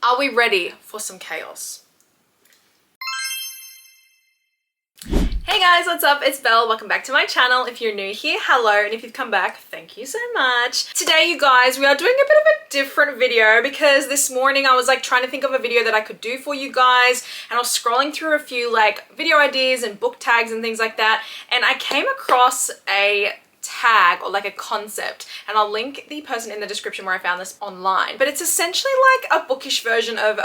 Are we ready for some chaos? Hey guys, what's up? It's Belle. Welcome back to my channel. If you're new here, hello, and if you've come back, thank you so much. Today, you guys, we are doing a bit of a different video because this morning I was like trying to think of a video that I could do for you guys, and I was scrolling through a few like video ideas and book tags and things like that, and I came across a tag or like a concept, and I'll link the person in the description where I found this online, but it's essentially like a bookish version of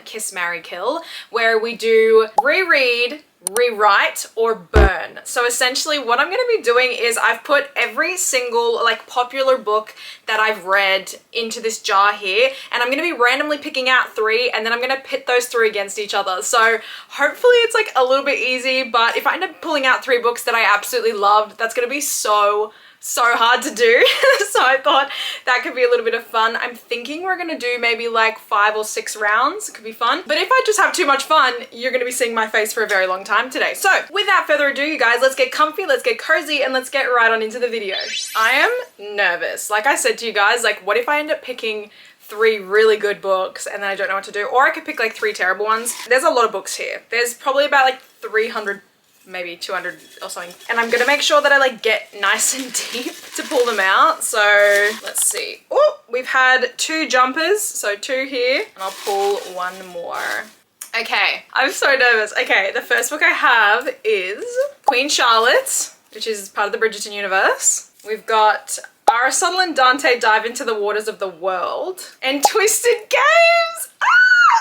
Kiss, Marry, Kill, where we do reread, rewrite, or burn. So essentially what I'm going to be doing is I've put every single like popular book that I've read into this jar here, and I'm going to be randomly picking out 3, and then I'm going to pit those 3 against each other. So hopefully it's like a little bit easy, but if I end up pulling out 3 books that I absolutely loved, that's going to be so hard to do. So I thought that could be a little bit of fun. I'm thinking we're gonna do maybe like 5 or 6 rounds. It could be fun. But if I just have too much fun, you're gonna be seeing my face for a very long time today. So without further ado, you guys, let's get comfy, let's get cozy, and let's get right on into the video. I am nervous. Like I said to you guys, like what if I end up picking 3 really good books and then I don't know what to do? Or I could pick like 3 terrible ones. There's a lot of books here. There's probably about like 300, maybe 200 or something, and I'm gonna make sure that I like get nice and deep to pull them out. So let's see. Oh, we've had 2 jumpers, so 2 here, and I'll pull 1 more. Okay, I'm so nervous. Okay, the first book I have is Queen Charlotte, which is part of the Bridgerton universe. We've got Aristotle and Dante Dive into the Waters of the World, and Twisted Games.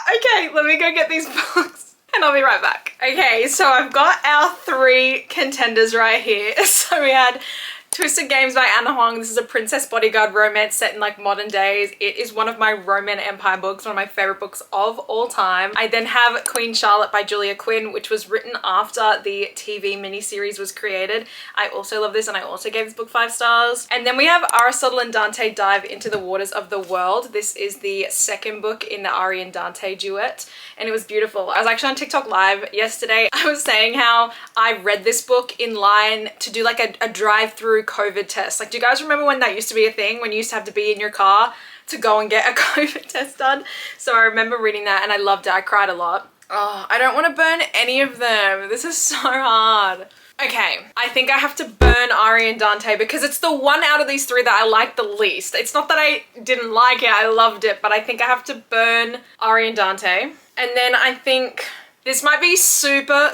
Okay, let me go get these books and I'll be right back. Okay, so I've got our 3 contenders right here. So we had Twisted Games by Anna Huang. This is a princess bodyguard romance set in like modern days. It is one of my Roman Empire books, one of my favorite books of all time. I then have Queen Charlotte by Julia Quinn, which was written after the TV miniseries was created. I also love this, and I also gave this book 5 stars. And then we have Aristotle and Dante Dive into the Waters of the World. This is the 2nd book in the Ari and Dante duet, and it was beautiful. I was actually on TikTok live yesterday. I was saying how I read this book in line to do like a drive-through COVID test. Like, do you guys remember when that used to be a thing, when you used to have to be in your car to go and get a COVID test done? So I remember reading that and I loved it. I cried a lot. Oh, I don't want to burn any of them. This is so hard. Okay, I think I have to burn Ari and Dante because it's the one out of these 3 that I like the least. It's not that I didn't like it, I loved it, but I think I have to burn Ari and Dante. And then I think this might be super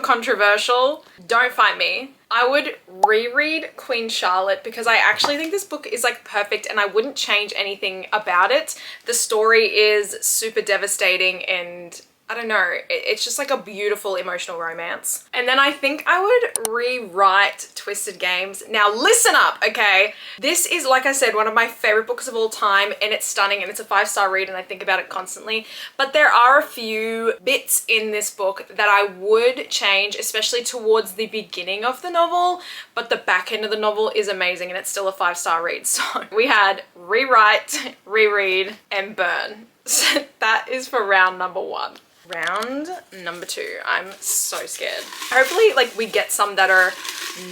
controversial. Don't fight me. I would reread Queen Charlotte because I actually think this book is like perfect and I wouldn't change anything about it. The story is super devastating and I don't know, it's just like a beautiful emotional romance. And then I think I would rewrite Twisted Games. Now listen up, okay? This is, like I said, one of my favorite books of all time, and it's stunning, and it's a 5-star read, and I think about it constantly. But there are a few bits in this book that I would change, especially towards the beginning of the novel, but the back end of the novel is amazing, and it's still a 5-star read. So we had rewrite, reread, and burn. So that is for round number 1. Round number 2. I'm so scared. Hopefully like we get some that are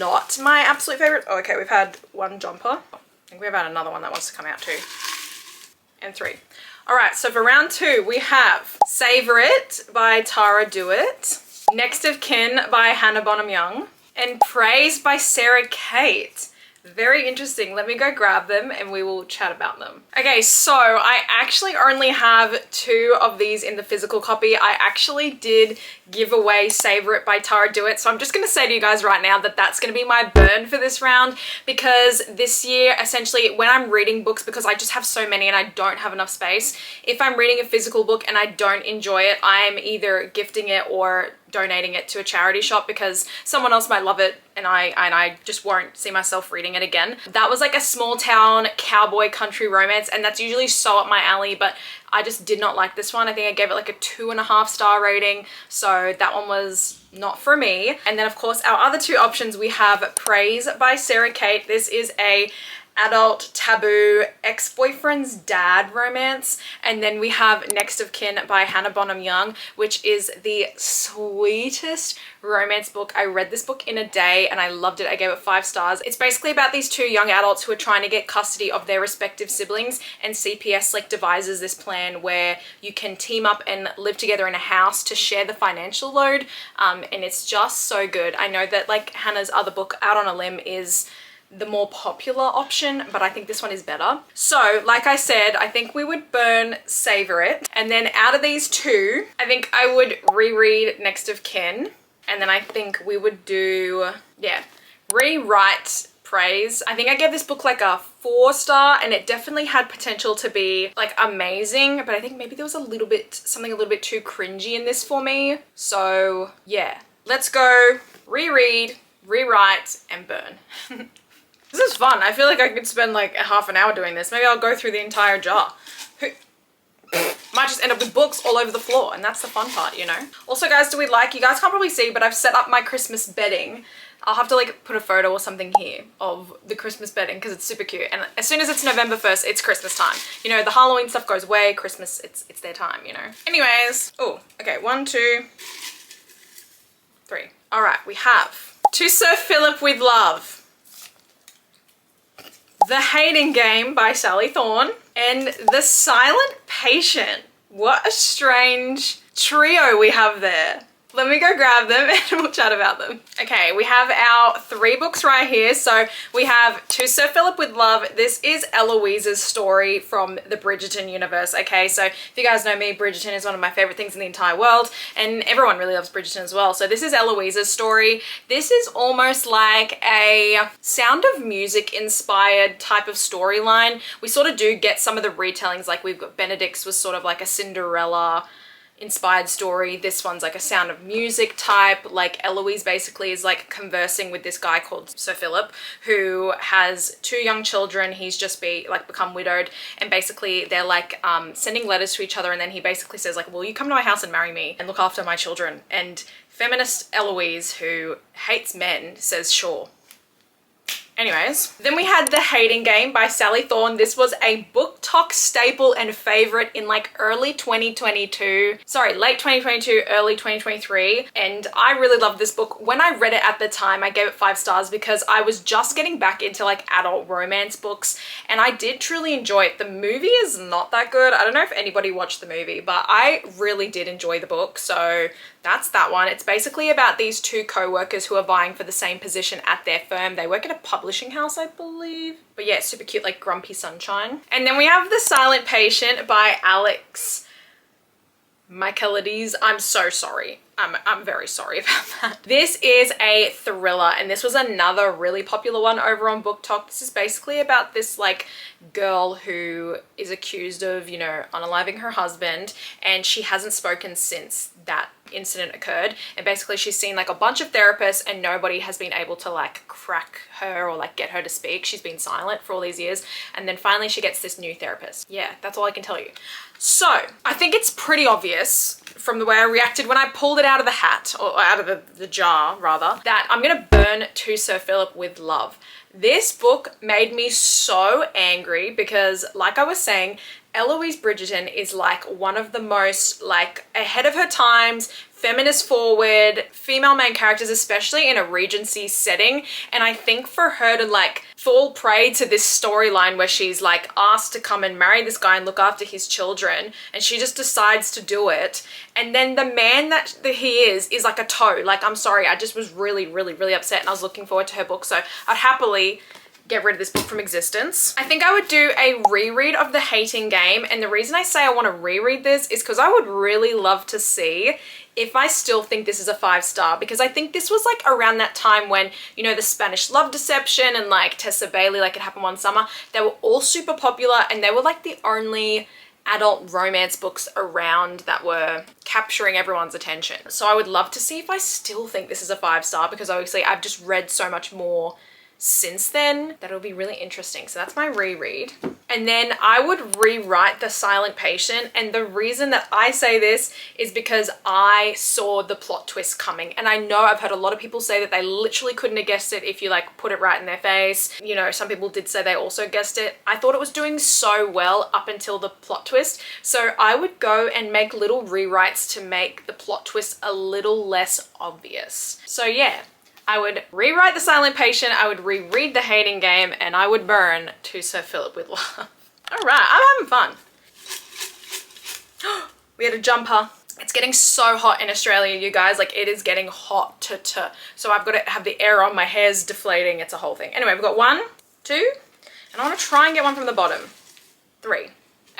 not my absolute favorite. Oh, okay, we've had 1 jumper. I think we've had another one that wants to come out too. And 3. All right, so for round 2 we have Savor It by Tara Dewitt, Next of Kin by Hannah Bonham Young, and Praise by Sarah Kate. Very interesting. Let me go grab them and we will chat about them. Okay, so I actually only have 2 of these in the physical copy. I actually did give away Savor It by Tara Dewitt, so I'm just going to say to you guys right now that that's going to be my burn for this round, because this year, essentially, when I'm reading books, because I just have so many and I don't have enough space, if I'm reading a physical book and I don't enjoy it, I'm either gifting it or donating it to a charity shop because someone else might love it and I just won't see myself reading it again. That was like a small town cowboy country romance, and that's usually so up my alley, but I just did not like this one. I think I gave it like a 2.5-star rating, so that one was not for me. And then of course our other 2 options, we have Praise by Sarah Kate. This is a adult, taboo, ex-boyfriend's dad romance. And then we have Next of Kin by Hannah Bonham Young, which is the sweetest romance book. I read this book in a day and I loved it. I gave it 5 stars. It's basically about these 2 young adults who are trying to get custody of their respective siblings, and CPS like devises this plan where you can team up and live together in a house to share the financial load. And it's just so good. I know that like Hannah's other book, Out on a Limb, is the more popular option, but I think this one is better. So like I said, I think we would burn Savor It, and then out of these 2, I think I would reread Next of Kin, and then I think we would do, yeah, rewrite Praise. I think I gave this book like a 4-star, and it definitely had potential to be like amazing, but I think maybe there was something a little bit too cringy in this for me. So yeah, let's go reread, rewrite, and burn. This is fun. I feel like I could spend like a half an hour doing this. Maybe I'll go through the entire jar. Might just end up with books all over the floor, and that's the fun part, you know? Also, guys, you guys can't probably see, but I've set up my Christmas bedding. I'll have to like put a photo or something here of the Christmas bedding because it's super cute. And as soon as it's November 1st, it's Christmas time. You know, the Halloween stuff goes away, Christmas, it's their time, you know? Anyways, oh, okay, 1, 2, 3. All right, we have To Sir Philip with Love, The Hating Game by Sally Thorne, and The Silent Patient. What a strange trio we have there. Let me go grab them and we'll chat about them. Okay, we have our 3 books right here. So we have To Sir Philip with Love. This is Eloise's story from the Bridgerton universe. Okay, so if you guys know me, Bridgerton is one of my favorite things in the entire world, and everyone really loves Bridgerton as well. So this is Eloise's story. This is almost like a Sound of Music inspired type of storyline. We sort of do get some of the retellings, like we've got Benedict's was sort of like a Cinderella inspired story. This one's like a Sound of Music type. Like Eloise basically is like conversing with this guy called Sir Philip, who has 2 young children. He's just become widowed, and basically they're like sending letters to each other, and then he basically says like, will you come to my house and marry me and look after my children? And feminist Eloise, who hates men, says sure. Anyways, then we had The Hating Game by Sally Thorne. This was a BookTok staple and favorite in like late 2022, early 2023. And I really loved this book. When I read it at the time, I gave it 5 stars because I was just getting back into like adult romance books, and I did truly enjoy it. The movie is not that good. I don't know if anybody watched the movie, but I really did enjoy the book. So that's that one. It's basically about these 2 co-workers who are vying for the same position at their firm. They work at a publishing house, I believe. But yeah, super cute, like Grumpy Sunshine. And then we have The Silent Patient by Alex Michaelides. I'm so sorry. I'm very sorry about that. This is a thriller, and this was another really popular one over on BookTok. This is basically about this like girl who is accused of, you know, unaliving her husband, and she hasn't spoken since that incident occurred. And basically she's seen like a bunch of therapists, and nobody has been able to like crack her or like get her to speak. She's been silent for all these years, and then finally she gets this new therapist. Yeah, that's all I can tell you. So I think it's pretty obvious from the way I reacted when I pulled it out of the hat, or out of the jar rather, that I'm gonna burn To Sir Philip with Love. This book made me so angry because, like I was saying, Eloise Bridgerton is like one of the most like ahead of her times, feminist forward female main characters, especially in a Regency setting. And I think for her to like fall prey to this storyline where she's like asked to come and marry this guy and look after his children, and she just decides to do it, and then the man that he is like a toe. Like, I'm sorry, I just was really upset, and I was looking forward to her book, so I'd happily get rid of this book from existence. I think I would do a reread of The Hating Game, and the reason I say I want to reread this is because I would really love to see if I still think this is a 5-star, because I think this was like around that time when, you know, the Spanish Love Deception and like Tessa Bailey, like It Happened One Summer, they were all super popular, and they were like the only adult romance books around that were capturing everyone's attention. So I would love to see if I still think this is a 5-star, because obviously I've just read so much more since then that'll be really interesting. So that's my reread. And then I would rewrite The Silent Patient. And the reason that I say this is because I saw the plot twist coming. And I know I've heard a lot of people say that they literally couldn't have guessed it if you like put it right in their face. You know, some people did say they also guessed it. I thought it was doing so well up until the plot twist. So I would go and make little rewrites to make the plot twist a little less obvious. So yeah, I would rewrite The Silent Patient, I would reread The Hating Game, and I would burn To Sir Philip with Love. All right, I'm having fun. We had a jumper. It's getting so hot in Australia, you guys. Like, it is getting hot. So I've got to have the air on, my hair's deflating. It's a whole thing. Anyway, we've got 1, 2, and I want to try and get one from the bottom. 3.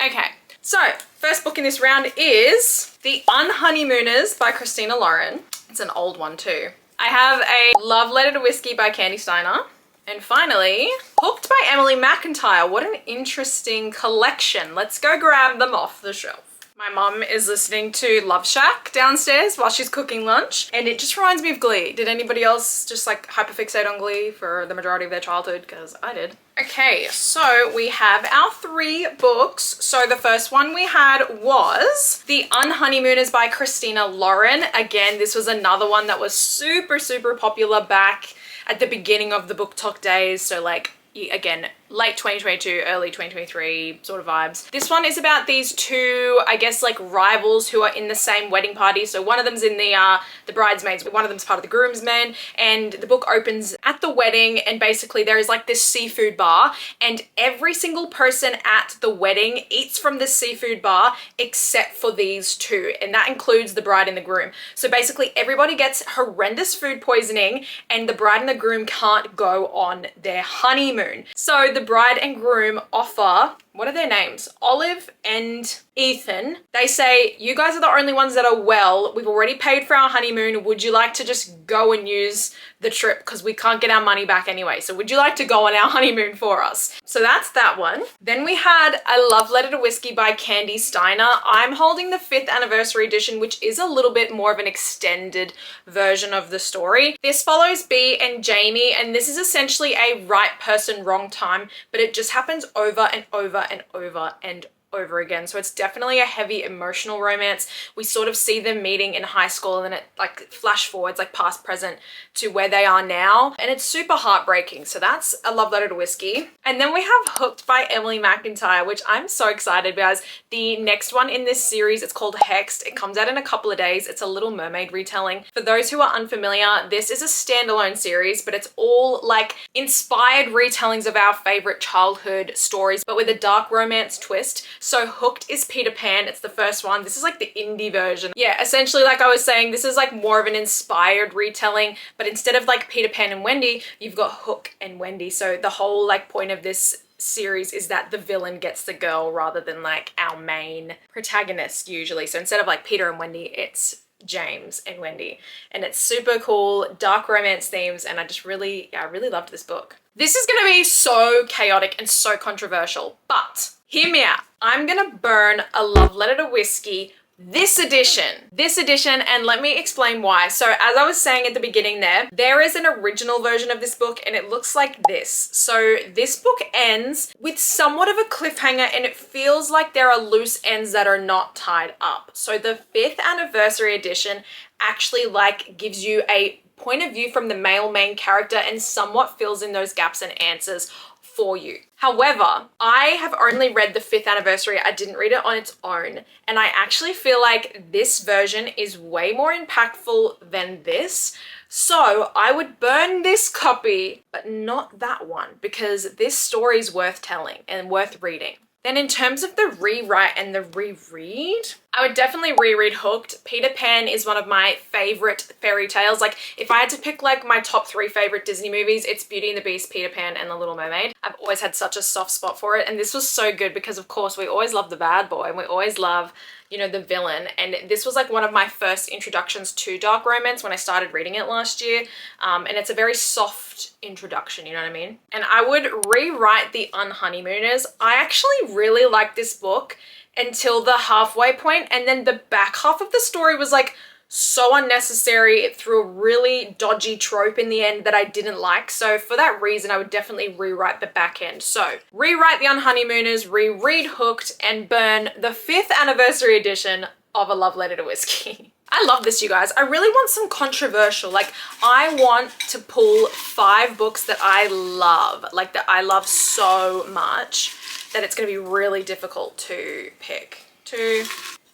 Okay, so first book in this round is The Unhoneymooners by Christina Lauren. It's an old one too. I have a Love Letter to Whiskey by Candy Steiner. And finally, Hooked by Emily McIntyre. What an interesting collection. Let's go grab them off the shelf. My mum is listening to Love Shack downstairs while she's cooking lunch, and it just reminds me of Glee. Did anybody else just like hyperfixate on Glee for the majority of their childhood? Because I did. Okay, so we have our 3 books. So the first one we had was The Unhoneymooners by Christina Lauren. Again, this was another one that was super, super popular back at the beginning of the BookTok days. So like, again, late 2022, early 2023 sort of vibes. This one is about these 2, I guess, like rivals who are in the same wedding party. So one of them's in the bridesmaids, one of them's part of the groomsmen, and the book opens at the wedding, and basically there is like this seafood bar, and every single person at the wedding eats from this seafood bar except for these 2, and that includes the bride and the groom. So basically everybody gets horrendous food poisoning, and the bride and the groom can't go on their honeymoon. So the bride and groom offer, what are their names? Olive and Ethan. They say, you guys are the only ones that are well. We've already paid for our honeymoon. Would you like to just go and use the trip? Because we can't get our money back anyway. So would you like to go on our honeymoon for us? So that's that one. Then we had A Love Letter to Whiskey by Candy Steiner. I'm holding the 5th anniversary edition, which is a little bit more of an extended version of the story. This follows Bea and Jamie, and this is essentially a right person, wrong time, but it just happens over and over and over and over again. So it's definitely a heavy emotional romance. We sort of see them meeting in high school, and then it like flash forwards, like past, present to where they are now. And it's super heartbreaking. So that's A Love Letter to Whiskey. And then we have Hooked by Emily McIntyre, which I'm so excited because the next one in this series, it's called Hexed. It comes out in a couple of days. It's a Little Mermaid retelling. For those who are unfamiliar, this is a standalone series, but it's all like inspired retellings of our favorite childhood stories, but with a dark romance twist. So Hooked is Peter Pan. It's the first one. This is like the indie version. Yeah, essentially, like I was saying, this is like more of an inspired retelling, but instead of like Peter Pan and Wendy, you've got Hook and Wendy. So the whole like point of this series is that the villain gets the girl rather than like our main protagonist usually. So instead of like Peter and Wendy, it's James and Wendy, and it's super cool, dark romance themes, and I really loved this book. This is gonna be so chaotic and so controversial, but hear me out. I'm gonna burn A Love Letter to Whiskey this edition, and let me explain why. So as I was saying at the beginning there is an original version of this book, and it looks like this. So this book ends with somewhat of a cliffhanger, and it feels like there are loose ends that are not tied up. So the 5th anniversary edition actually like gives you a point of view from the male main character and somewhat fills in those gaps and answers for you. However, I have only read the 5th anniversary. I didn't read it on its own, and I actually feel like this version is way more impactful than this. So I would burn this copy, but not that one, because this story is worth telling and worth reading. Then in terms of the rewrite and the reread, I would definitely reread Hooked. Peter Pan is one of my favorite fairy tales. Like if I had to pick like my top 3 favorite Disney movies, it's Beauty and the Beast, Peter Pan, and The Little Mermaid. I've always had such a soft spot for it. And this was so good because of course we always love the bad boy and we always love, you know, the villain. And this was like one of my first introductions to dark romance when I started reading it last year. And it's a very soft introduction, you know what I mean? And I would rewrite The Unhoneymooners. I actually really liked this book until the halfway point, and then the back half of the story was like so unnecessary. It threw a really dodgy trope in the end that I didn't like. So for that reason, I would definitely rewrite the back end. So rewrite The Unhoneymooners, reread Hooked, and burn the 5th anniversary edition of A Love Letter to Whiskey. I love this, you guys. I really want some controversial. Like, I want to pull 5 books that I love, like that I love so much that it's going to be really difficult to pick. 2,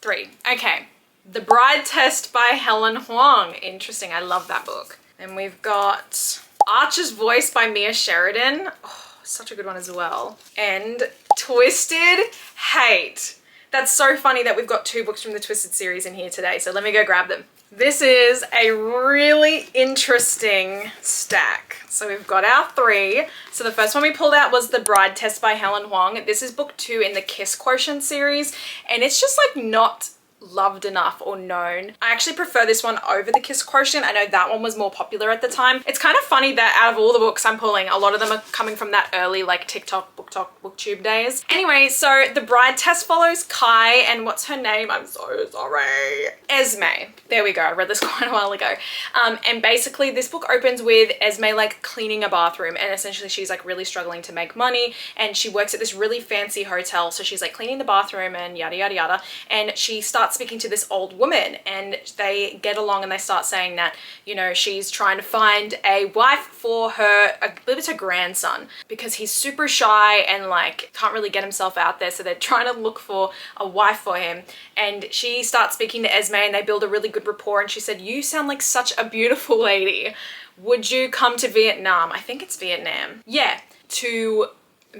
3. Okay. The Bride Test by Helen Huang. Interesting. I love that book. And we've got Archer's Voice by Mia Sheridan. Oh, such a good one as well. And Twisted Hate. That's so funny that we've got 2 books from the Twisted series in here today, so let me go grab them. This is a really interesting stack. So we've got our 3. So the first one we pulled out was The Bride Test by Helen Huang. This is book 2 in the Kiss Quotient series, and it's just like not loved enough or known. I actually prefer this one over the Kiss Quotient. I know that one was more popular at the time. It's kind of funny that out of all the books I'm pulling, a lot of them are coming from that early like TikTok, BookTok, BookTube days. Anyway, so The Bride Test follows Kai and what's her name? I'm so sorry. Esme. There we go. I read this quite a while ago. And basically this book opens with Esme like cleaning a bathroom, and essentially she's like really struggling to make money, and she works at this really fancy hotel. So she's like cleaning the bathroom and yada, yada, yada. And she starts speaking to this old woman, and they get along, and they start saying that, you know, she's trying to find a wife for her, I believe it's her grandson, because he's super shy and like can't really get himself out there. So they're trying to look for a wife for him. And she starts speaking to Esme, and they build a really good rapport. And she said, "You sound like such a beautiful lady. Would you come to Vietnam?" I think it's Vietnam. Yeah, to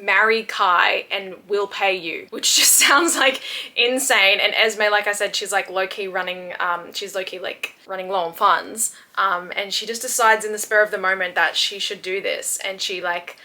marry Kai and we'll pay you, which just sounds like insane. And Esme, like I said, she's like low-key running, she's low-key like running low on funds. And she just decides in the spur of the moment that she should do this. And she like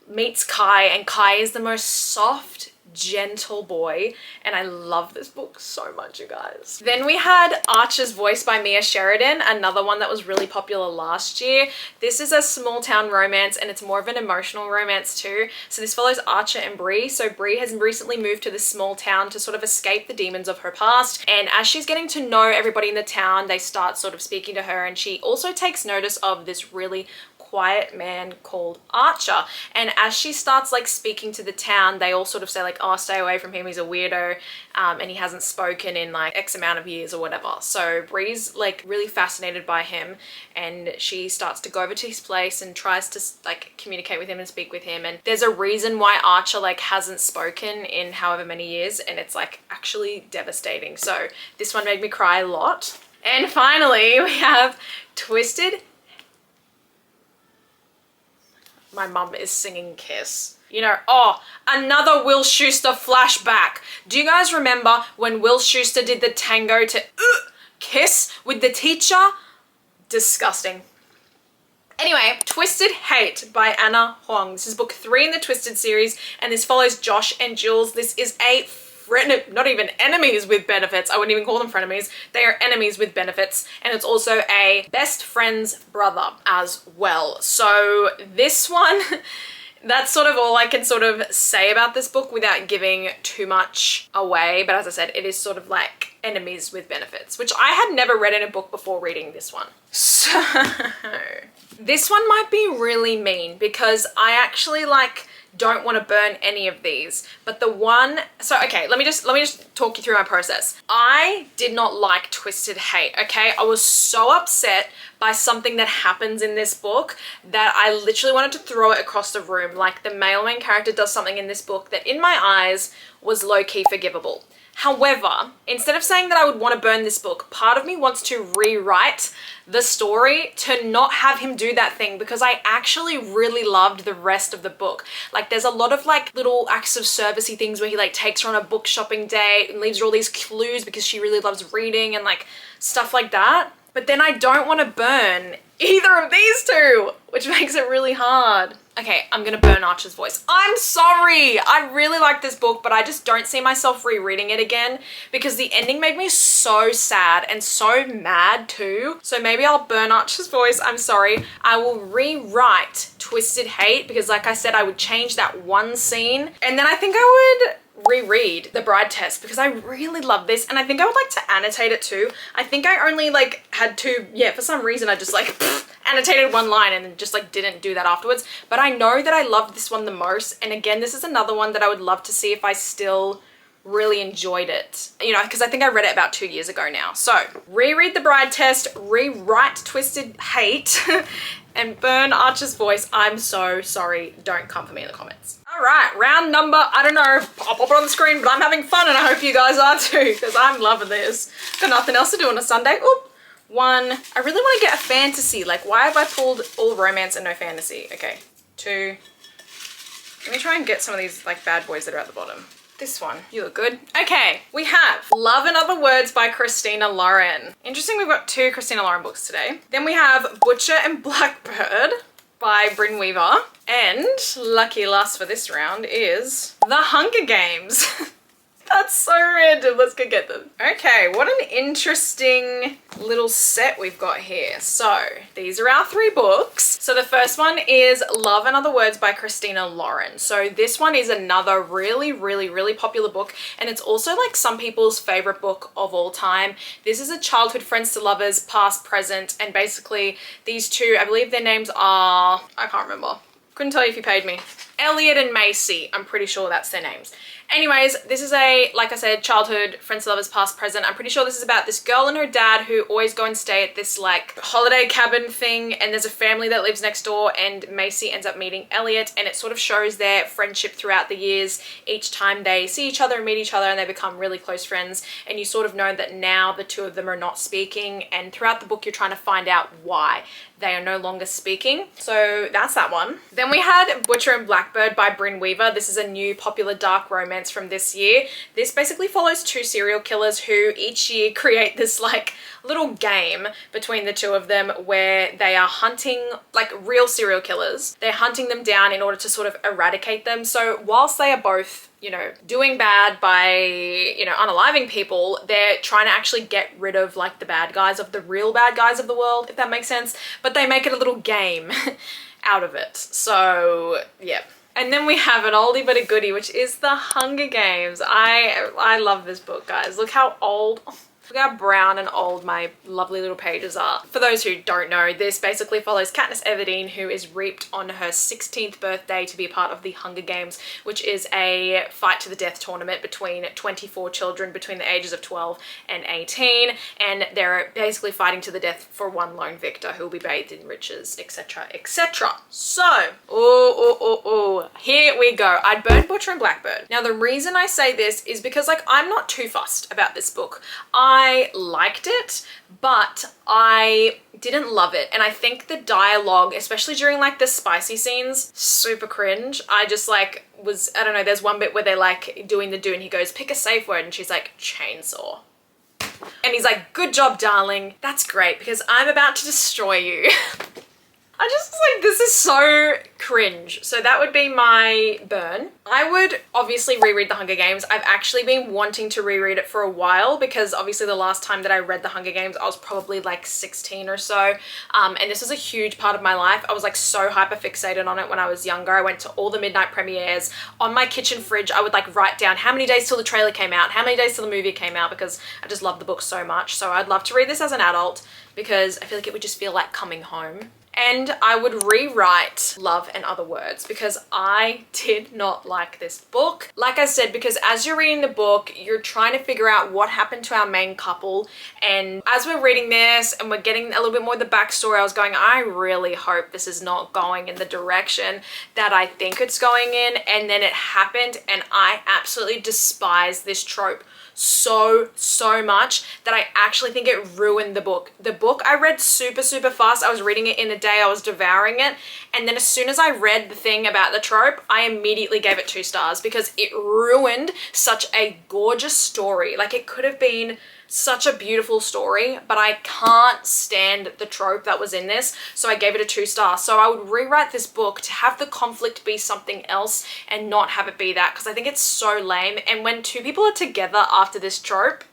meets Kai, and Kai is the most soft, gentle boy, and I love this book so much, you guys. Then we had Archer's Voice by Mia Sheridan, another one that was really popular last year. This is a small town romance, and it's more of an emotional romance too. So this follows Archer and Bree. So Bree has recently moved to this small town to sort of escape the demons of her past, and as she's getting to know everybody in the town, they start sort of speaking to her, and she also takes notice of this really quiet man called Archer. And as she starts like speaking to the town, they all sort of say like, "Oh, stay away from him, he's a weirdo, and he hasn't spoken in like X amount of years," or whatever. So Bree's like really fascinated by him, and she starts to go over to his place and tries to like communicate with him and speak with him. And there's a reason why Archer like hasn't spoken in however many years, and it's like actually devastating. So this one made me cry a lot. And finally we have Twisted. My mum is singing Kiss. You know, oh, another Will Schuester flashback. Do you guys remember when Will Schuester did the tango to Kiss with the teacher? Disgusting. Anyway, Twisted Hate by Anna Huang. This is book 3 in the Twisted series, and this follows Josh and Jules. This is a not even enemies with benefits. I wouldn't even call them frenemies. They are enemies with benefits. And it's also a best friend's brother as well. So this one, that's sort of all I can sort of say about this book without giving too much away. But as I said, it is sort of like enemies with benefits, which I had never read in a book before reading this one. So this one might be really mean because I actually like don't want to burn any of these, but the one, so okay, let me just talk you through my process. I did not like Twisted Hate, okay? I was so upset by something that happens in this book that I literally wanted to throw it across the room. Like the male main character does something in this book that in my eyes was low-key forgivable. However, instead of saying that I would want to burn this book, part of me wants to rewrite the story to not have him do that thing, because I actually really loved the rest of the book. Like there's a lot of like little acts of servicey things where he like takes her on a book shopping date and leaves her all these clues because she really loves reading and like stuff like that. But then I don't want to burn either of these two, which makes it really hard. Okay, I'm gonna burn Archer's Voice. I'm sorry! I really like this book, but I just don't see myself rereading it again because the ending made me so sad and so mad too. So maybe I'll burn Archer's Voice, I'm sorry. I will rewrite Twisted Hate because like I said, I would change that one scene, and then I think I would reread The Bride Test because I really love this and I think I would like to annotate it too. I think I only like had to, yeah, for some reason I just like annotated one line and then just like didn't do that afterwards. But I know that I loved this one the most. And again, this is another one that I would love to see if I still really enjoyed it, you know, because I think I read it about 2 years ago now. So reread The Bride Test, rewrite Twisted Hate, and burn Archer's voice. I'm so sorry. Don't come for me in the comments. All right, round number, I don't know, I'll pop it on the screen, but I'm having fun and I hope you guys are too, because I'm loving this. Got nothing else to do on a Sunday. Oop. 1. I really want to get a fantasy. Like, why have I pulled all romance and no fantasy? Okay. 2. Let me try and get some of these like bad boys that are at the bottom. This one, you look good. Okay, we have Love and Other Words by Christina Lauren. Interesting, we've got 2 Christina Lauren books today. Then we have Butcher and Blackbird by Bryn Weaver. And lucky last for this round is The Hunger Games. That's so random. Let's go get them. Okay, what an interesting little set we've got here. So these are our 3 books. So the first one is Love and Other Words by Christina Lauren. So this one is another really popular book, and it's also like some people's favorite book of all time. This is a childhood friends to lovers, past, present, and basically these 2, I believe their names are, I can't remember. Couldn't tell you if you paid me. Elliot and Macy, I'm pretty sure that's their names. Anyways, this is a, like I said, childhood friends to lovers, past, present. I'm pretty sure this is about this girl and her dad who always go and stay at this like holiday cabin thing, and there's a family that lives next door, and Macy ends up meeting Elliot, and it sort of shows their friendship throughout the years. Each time they see each other and meet each other and they become really close friends, and you sort of know that now the 2 of them are not speaking, and throughout the book you're trying to find out why they are no longer speaking. So that's that one. Then we had Butcher and Blackbird by Bryn Weaver. This is a new popular dark romance from this year. This basically follows 2 serial killers who each year create this like little game between the 2 of them where they are hunting like real serial killers. They're hunting them down in order to sort of eradicate them. So whilst they are both, you know, doing bad by, you know, unaliving people, they're trying to actually get rid of like the bad guys, of the real bad guys of the world, if that makes sense. But they make it a little game out of it. So yeah. And then we have an oldie but a goodie, which is The Hunger Games. I love this book, guys. Look how old, look how brown and old my lovely little pages are. For those who don't know, this basically follows Katniss Everdeen, who is reaped on her 16th birthday to be a part of the Hunger Games, which is a fight to the death tournament between 24 children between the ages of 12 and 18. And they're basically fighting to the death for one lone victor who will be bathed in riches, etc, etc. So, here we go. I'd burn Butcher and Blackbird. Now the reason I say this is because like I'm not too fussed about this book. I liked it, but I didn't love it. And I think the dialogue, especially during like the spicy scenes, super cringe. I just like was, I don't know, there's one bit where they're like doing the do and he goes, pick a safe word, and she's like, chainsaw. And he's like, good job, darling. That's great because I'm about to destroy you. I just was like, this is so cringe. So that would be my burn. I would obviously reread The Hunger Games. I've actually been wanting to reread it for a while because obviously the last time that I read The Hunger Games, I was probably like 16 or so. And this was a huge part of my life. I was like so hyper fixated on it when I was younger. I went to all the midnight premieres. On my kitchen fridge, I would like write down how many days till the trailer came out, how many days till the movie came out, because I just love the book so much. So I'd love to read this as an adult because I feel like it would just feel like coming home. And I would rewrite Love and Other Words because I did not like this book. Like I said, because as you're reading the book, you're trying to figure out what happened to our main couple. And as we're reading this and we're getting a little bit more of the backstory, I was going, I really hope this is not going in the direction that I think it's going in. And then it happened, and I absolutely despise this trope so much that I actually think it ruined the book. The book I read super fast. I was reading it in a day. I was devouring it. And then as soon as I read the thing about the trope, I immediately gave it 2 stars because it ruined such a gorgeous story. Like, it could have been such a beautiful story, but I can't stand the trope that was in this, so I gave it a 2 stars. So I would rewrite this book to have the conflict be something else and not have it be that, because I think it's so lame. And when 2 people are together after this trope,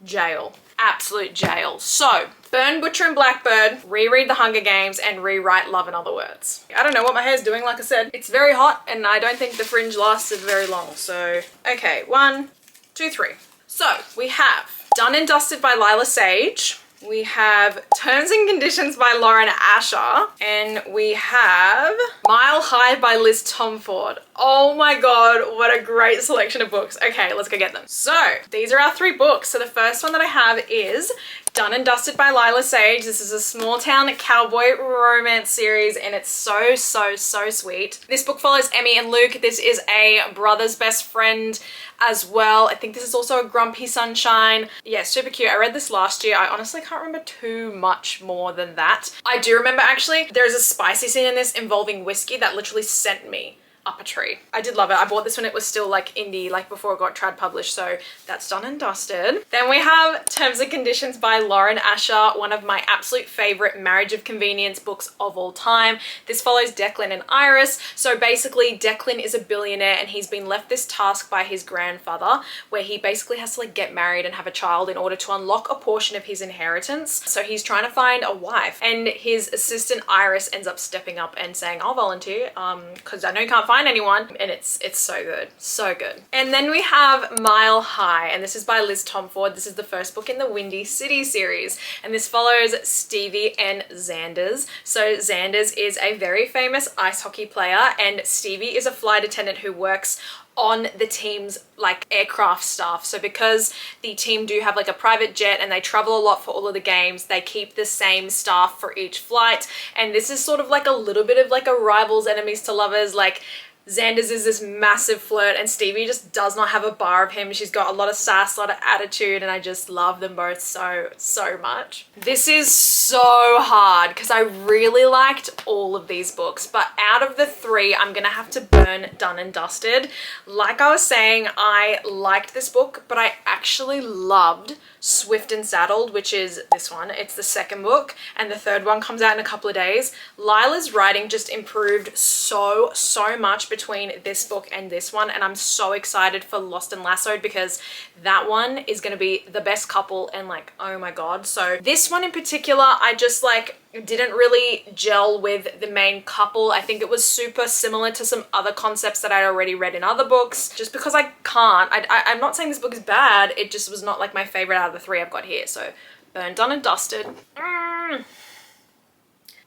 jail. absolute jail. So burn Butcher and Blackbird, reread The Hunger Games, and rewrite Love and Other Words. I don't know what my hair's doing, like I said. It's very hot and I don't think the fringe lasted very long. So, okay, 1, 2, 3. So we have Done and Dusted by Lila Sage. We have Terms and Conditions by Lauren Asher. And we have Mile High by Liz Tomford. Oh my god, what a great selection of books. Okay, let's go get them. So these are our 3 books. So the first one that I have is Done and Dusted by Lila Sage. This is a small town cowboy romance series and it's so sweet. This book follows Emmy and Luke. This is a brother's best friend as well. I think this is also a Grumpy Sunshine. Yeah, super cute. I read this last year. I honestly can't remember too much more than that. I do remember actually there's a spicy scene in this involving whiskey that literally sent me up a tree. I did love it. I bought this when it was still like indie, like before it got trad published, so that's done and dusted. Then we have Terms and Conditions by Lauren Asher, one of my absolute favorite marriage of convenience books of all time. This follows Declan and Iris. So basically Declan is a billionaire and he's been left this task by his grandfather where he basically has to like get married and have a child in order to unlock a portion of his inheritance. So he's trying to find a wife and his assistant Iris ends up stepping up and saying, I'll volunteer because I know you can't find anyone, and it's so good, so good. And then we have Mile High, and this is by Liz Tomford. This is the first book in the Windy City series, and this follows Stevie and Xanders. So Xanders is a very famous ice hockey player and Stevie is a flight attendant who works on the team's like aircraft staff. So because the team do have like a private jet and they travel a lot for all of the games, they keep the same staff for each flight. And this is sort of like a little bit of like a rivals enemies to lovers. Like Xanders is this massive flirt and Stevie just does not have a bar of him. She's got a lot of sass, a lot of attitude, and I just love them both so much. This is so hard because I really liked all of these books, but out of the 3, I'm gonna have to burn Done and Dusted. Like I was saying, I liked this book, but I actually loved Swift and Saddled, which is this one. It's the second book and the 3rd one comes out in a couple of days. Lila's writing just improved so much between this book and this one, and I'm so excited for Lost and Lassoed because that one is going to be the best couple and like, oh my god. So this one in particular, I just like didn't really gel with the main couple. I think it was super similar to some other concepts that I'd already read in other books, just because I can't. I'm not saying this book is bad, it just was not like my favorite out of the 3 I've got here. So burn, done and dusted.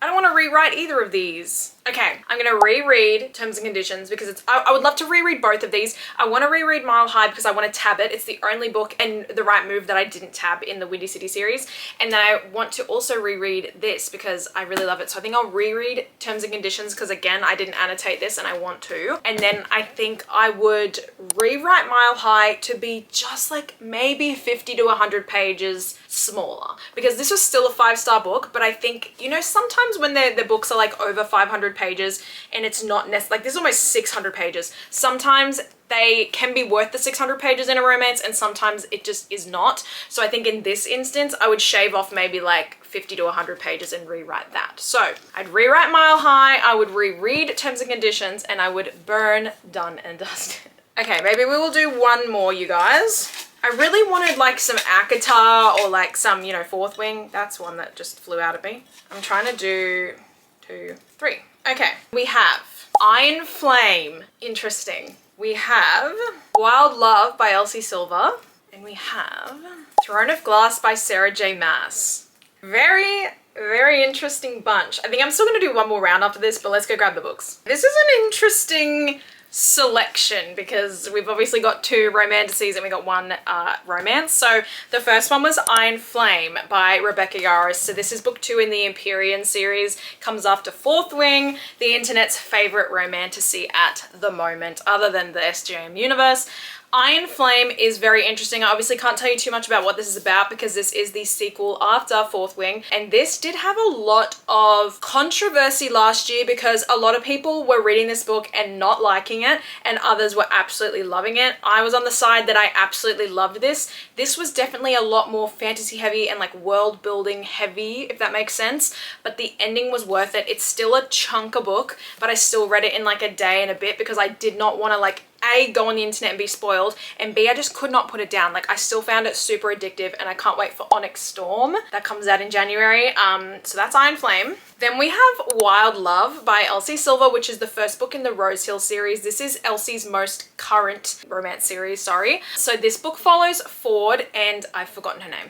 I don't want to rewrite either of these. Okay, I'm going to reread Terms and Conditions because I would love to reread both of these. I want to reread Mile High because I want to tab it. It's the only book and The Right Move that I didn't tab in the Windy City series. And then I want to also reread this because I really love it. So I think I'll reread Terms and Conditions because again, I didn't annotate this and I want to. And then I think I would rewrite Mile High to be just like maybe 50 to 100 pages smaller because this was still a 5-star book. But I think, you know, sometimes when the books are like over 500 pages and it's not like this is almost 600 pages. Sometimes they can be worth the 600 pages in a romance and sometimes it just is not. So I think in this instance, I would shave off maybe like 50 to 100 pages and rewrite that. So I'd rewrite Mile High, I would reread Terms and Conditions, and I would burn Done and Dusted. Okay, maybe we will do one more, you guys. I really wanted like some ACOTAR or like some, you know, Fourth Wing. That's one that just flew out of me. I'm trying to do 2, 3. Okay, we have Iron Flame. Interesting. We have Wild Love by Elsie Silver. And we have Throne of Glass by Sarah J. Maas. Very interesting bunch. I think I'm still going to do one more round after this, but let's go grab the books. This is an interesting selection because we've obviously got 2 romantices and we got 1 romance. So the first one was Iron Flame by Rebecca Yarros. So this is book 2 in the Empyrean series. Comes after Fourth Wing, the internet's favorite romantasy at the moment, other than the SJM universe. Iron Flame is very interesting. I obviously can't tell you too much about what this is about because this is the sequel after Fourth Wing, and this did have a lot of controversy last year because a lot of people were reading this book and not liking it and others were absolutely loving it. I was on the side that I absolutely loved this. This was definitely a lot more fantasy heavy and like world building heavy, if that makes sense, but the ending was worth it. It's still a chunker book, but I still read it in like a day and a bit because I did not want to like A, go on the internet and be spoiled, and B, I just could not put it down. Like, I still found it super addictive, and I can't wait for Onyx Storm. That comes out in January. So that's Iron Flame. Then we have Wild Love by Elsie Silver, which is the first book in the Rose Hill series. This is Elsie's most current romance series, sorry. So this book follows Ford, and I've forgotten her name.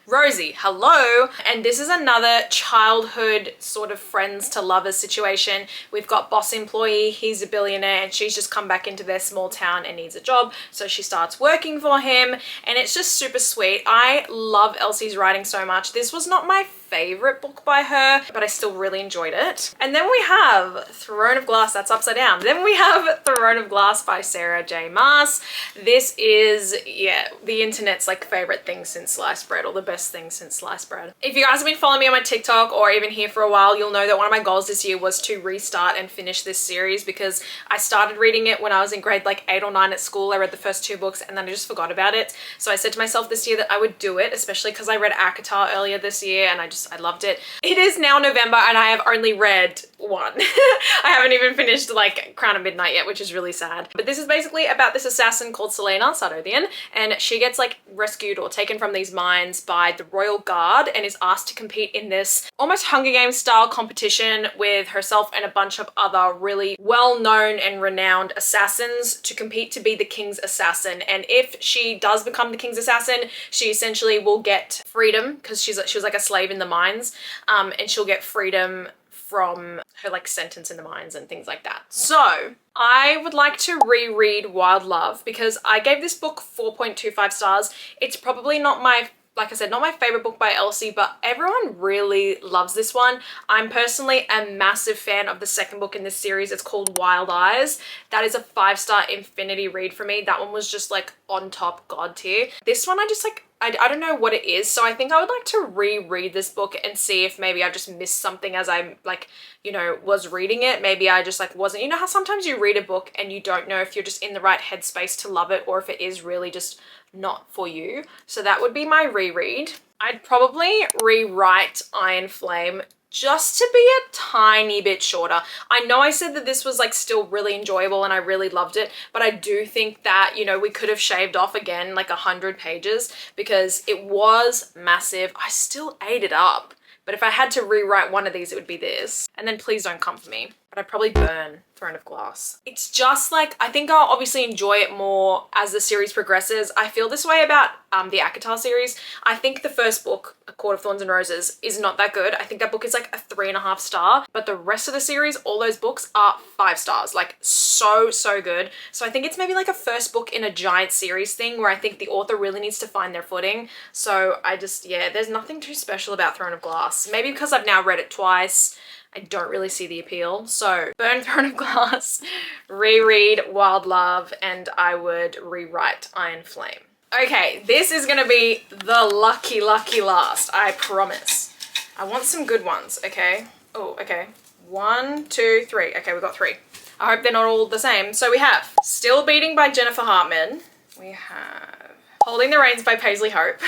Rosie, hello. And this is another childhood sort of friends to lovers situation. We've got boss employee, he's a billionaire, and she's just come back into their small town and needs a job. So she starts working for him, and it's just super sweet. I love Elsie's writing so much. This was not my favorite book by her, but I still really enjoyed it. And then we have Throne of Glass, that's upside down. Then we have Throne of Glass by Sarah J. Maas. This is, yeah, the internet's like favorite thing since sliced bread, or the best thing since sliced bread. If you guys have been following me on my TikTok or even here for a while, you'll know that one of my goals this year was to restart and finish this series, because I started reading it when I was in grade like 8 or 9 at school. I read the first 2 books and then I just forgot about it. So I said to myself this year that I would do it, especially because I read ACOTAR earlier this year and I loved it. It is now November and I have only read 1. I haven't even finished like Crown of Midnight yet, which is really sad. But this is basically about this assassin called Selena Sardovian, and she gets like rescued or taken from these mines by the Royal Guard and is asked to compete in this almost Hunger Games style competition with herself and a bunch of other really well-known and renowned assassins to compete to be the king's assassin. And if she does become the king's assassin, she essentially will get freedom, because she was like a slave in the mines, and she'll get freedom from her like sentence in the mines and things like that. So I would like to reread Wild Love, because I gave this book 4.25 stars. It's probably not my, like I said, not my favorite book by Elsie, but everyone really loves this one. I'm personally a massive fan of the second book in this series. It's called Wild Eyes. That is a 5-star infinity read for me. That one was just like on top, god tier. This one I just like, I don't know what it is, so I think I would like to reread this book and see if maybe I just missed something as I like, you know, was reading it. Maybe I just like wasn't, you know how sometimes you read a book and you don't know if you're just in the right headspace to love it or if it is really just not for you. So that would be my reread. I'd probably rewrite Iron Flame just to be a tiny bit shorter. I know I said that this was like still really enjoyable and I really loved it, but I do think that, you know, we could have shaved off again like 100 pages because it was massive. I still ate it up, but if I had to rewrite one of these, it would be this. And then Please Don't Come For Me, but I'd probably burn Throne of Glass. It's just like, I think I'll obviously enjoy it more as the series progresses. I feel this way about the ACOTAR series. I think the first book, A Court of Thorns and Roses, is not that good. I think that book is like a 3.5 star, but the rest of the series, all those books are 5 stars, like so good. So I think it's maybe like a first book in a giant series thing where I think the author really needs to find their footing. So I just, yeah, there's nothing too special about Throne of Glass. Maybe because I've now read it twice, I don't really see the appeal. So burn Throne of Glass, reread Wild Love, and I would rewrite Iron Flame. Okay, this is gonna be the lucky last, I promise. I want some good ones, okay? Oh, okay. 1, 2, 3. Okay, we got 3. I hope they're not all the same. So we have Still Beating by Jennifer Hartman. We have Holding the Reins by Paisley Hope.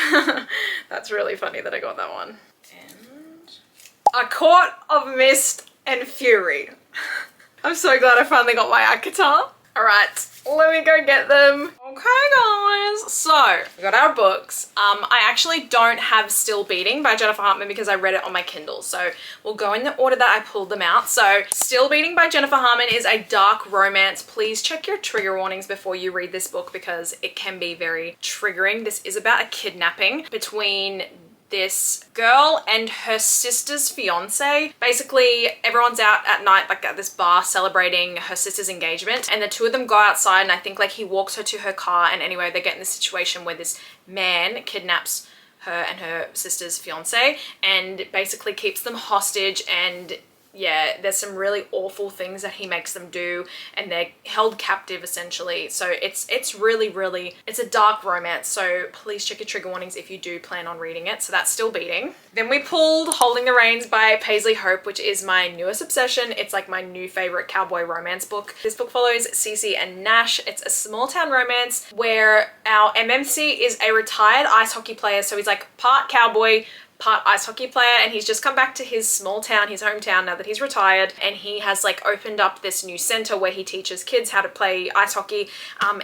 That's really funny that I got that one. A Court of Mist and Fury. I'm so glad I finally got my ACOTAR. All right, let me go get them. Okay, guys. So we got our books. I actually don't have Still Beating by Jennifer Hartman because I read it on my Kindle. So we'll go in the order that I pulled them out. So Still Beating by Jennifer Hartman is a dark romance. Please check your trigger warnings before you read this book because it can be very triggering. This is about a kidnapping between this girl and her sister's fiance. Basically, everyone's out at night, like at this bar celebrating her sister's engagement, and the two of them go outside and I think like he walks her to her car, and anyway, they get in this situation where this man kidnaps her and her sister's fiance and basically keeps them hostage. And yeah, there's some really awful things that he makes them do and they're held captive essentially. So it's really, it's a dark romance. So please check your trigger warnings if you do plan on reading it. So that's Still Beating. Then we pulled Holding the Reins by Paisley Hope, which is my newest obsession. It's like my new favorite cowboy romance book. This book follows Cece and Nash. It's a small town romance where our MMC is a retired ice hockey player. So he's like part cowboy, part ice hockey player, and he's just come back to his small town, his hometown, now that he's retired, and he has like opened up this new center where he teaches kids how to play ice hockey,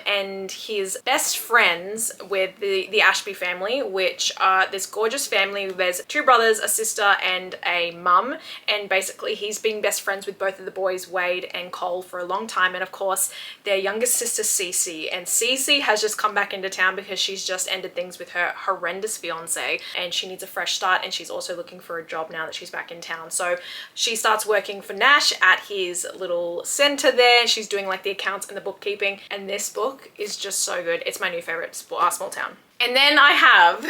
and he's best friends with the Ashby family, which are this gorgeous family. There's 2 brothers, a sister, and a mum, and basically he's been best friends with both of the boys, Wade and Cole, for a long time. And of course their youngest sister Cece, and Cece has just come back into town because she's just ended things with her horrendous fiance and she needs a fresh start, and she's also looking for a job now that she's back in town. So she starts working for Nash at his little center there. She's doing like the accounts and the bookkeeping, and this book is just so good. It's my new favorite, Small Town. And then I have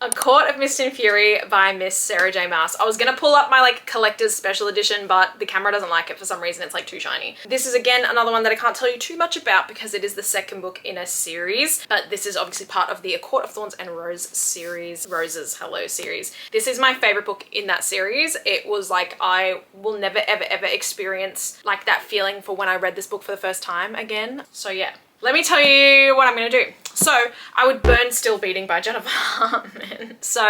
A Court of Mist and Fury by Miss Sarah J Maas. I was gonna pull up my like collector's special edition, but the camera doesn't like it for some reason. It's like too shiny. This is again another one that I can't tell you too much about because it is the 2nd book in a series, but this is obviously part of the A Court of Thorns and Roses series. This is my favorite book in that series. It was like, I will never ever experience like that feeling for when I read this book for the first time again. So yeah. Let me tell you what I'm gonna do. So I would burn Still Beating by Jennifer Hartman. So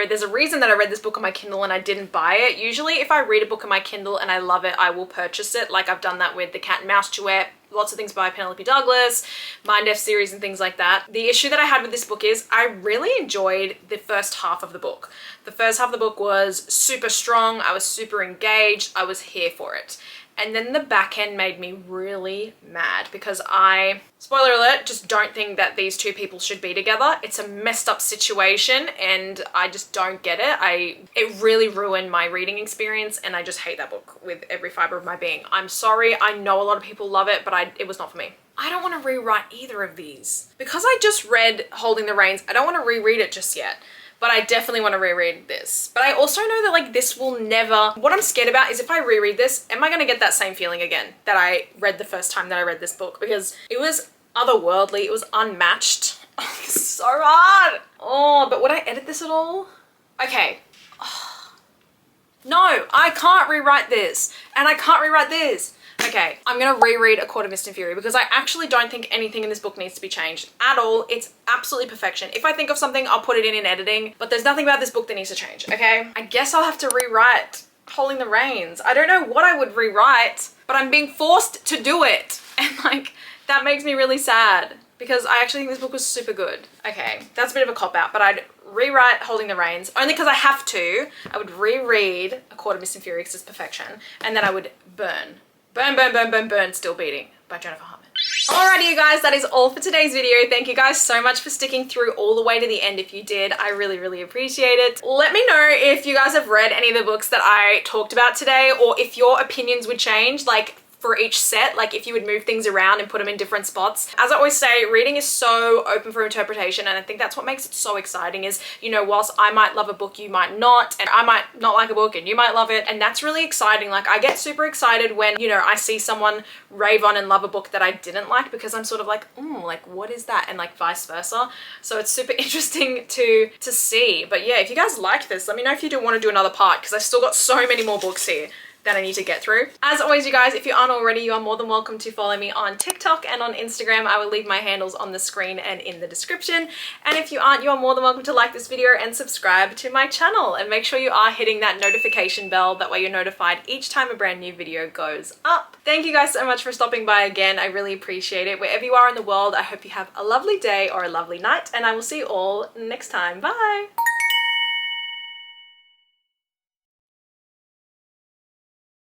there's a reason that I read this book on my Kindle and I didn't buy it. Usually if I read a book on my Kindle and I love it, I will purchase it. Like I've done that with the Cat and Mouse duet, lots of things by Penelope Douglas, Mind F series and things like that. The issue that I had with this book is I really enjoyed the first half of the book. The first half of the book was super strong. I was super engaged. I was here for it. And then the back end made me really mad because I, spoiler alert, just don't think that these 2 people should be together. It's a messed up situation and I just don't get it. It really ruined my reading experience and I just hate that book with every fiber of my being. I'm sorry, I know a lot of people love it, but it was not for me. I don't want to rewrite either of these. Because I just read Holding the Reins, I don't want to reread it just yet. But I definitely want to reread this. But I also know that like this will never, what I'm scared about is if I reread this, am I going to get that same feeling again that I read the first time that I read this book? Because it was otherworldly, it was unmatched. Oh, this is so hard. Oh, but would I edit this at all? Okay. Oh. No, I can't rewrite this. And I can't rewrite this. Okay, I'm gonna reread A Court of Mist and Fury because I actually don't think anything in this book needs to be changed at all. It's absolutely perfection. If I think of something, I'll put it in editing, but there's nothing about this book that needs to change, okay? I guess I'll have to rewrite Holding the Reins. I don't know what I would rewrite, but I'm being forced to do it. And like, that makes me really sad because I actually think this book was super good. Okay, that's a bit of a cop-out, but I'd rewrite Holding the Reins only because I have to. I would reread A Court of Mist and Fury because it's perfection, and then I would burn Still Beating by Jennifer Hartman. Alrighty you guys, that is all for today's video. Thank you guys so much for sticking through all the way to the end if you did. I really appreciate it. Let me know if you guys have read any of the books that I talked about today, or if your opinions would change, like for each set, like if you would move things around and put them in different spots. As I always say, reading is so open for interpretation, and I think that's what makes it so exciting is, you know, whilst I might love a book, you might not, and I might not like a book and you might love it, and that's really exciting. Like I get super excited when, you know, I see someone rave on and love a book that I didn't like because I'm sort of like, like what is that? And like vice versa. So it's super interesting to see. But yeah, if you guys like this, let me know if you do want to do another part because I've still got so many more books here that I need to get through. As always, you guys, if you aren't already, you are more than welcome to follow me on TikTok and on Instagram. I will leave my handles on the screen and in the description. And if you aren't, you are more than welcome to like this video and subscribe to my channel. And make sure you are hitting that notification bell. That way you're notified each time a brand new video goes up. Thank you guys so much for stopping by again. I really appreciate it. Wherever you are in the world, I hope you have a lovely day or a lovely night. And I will see you all next time. Bye!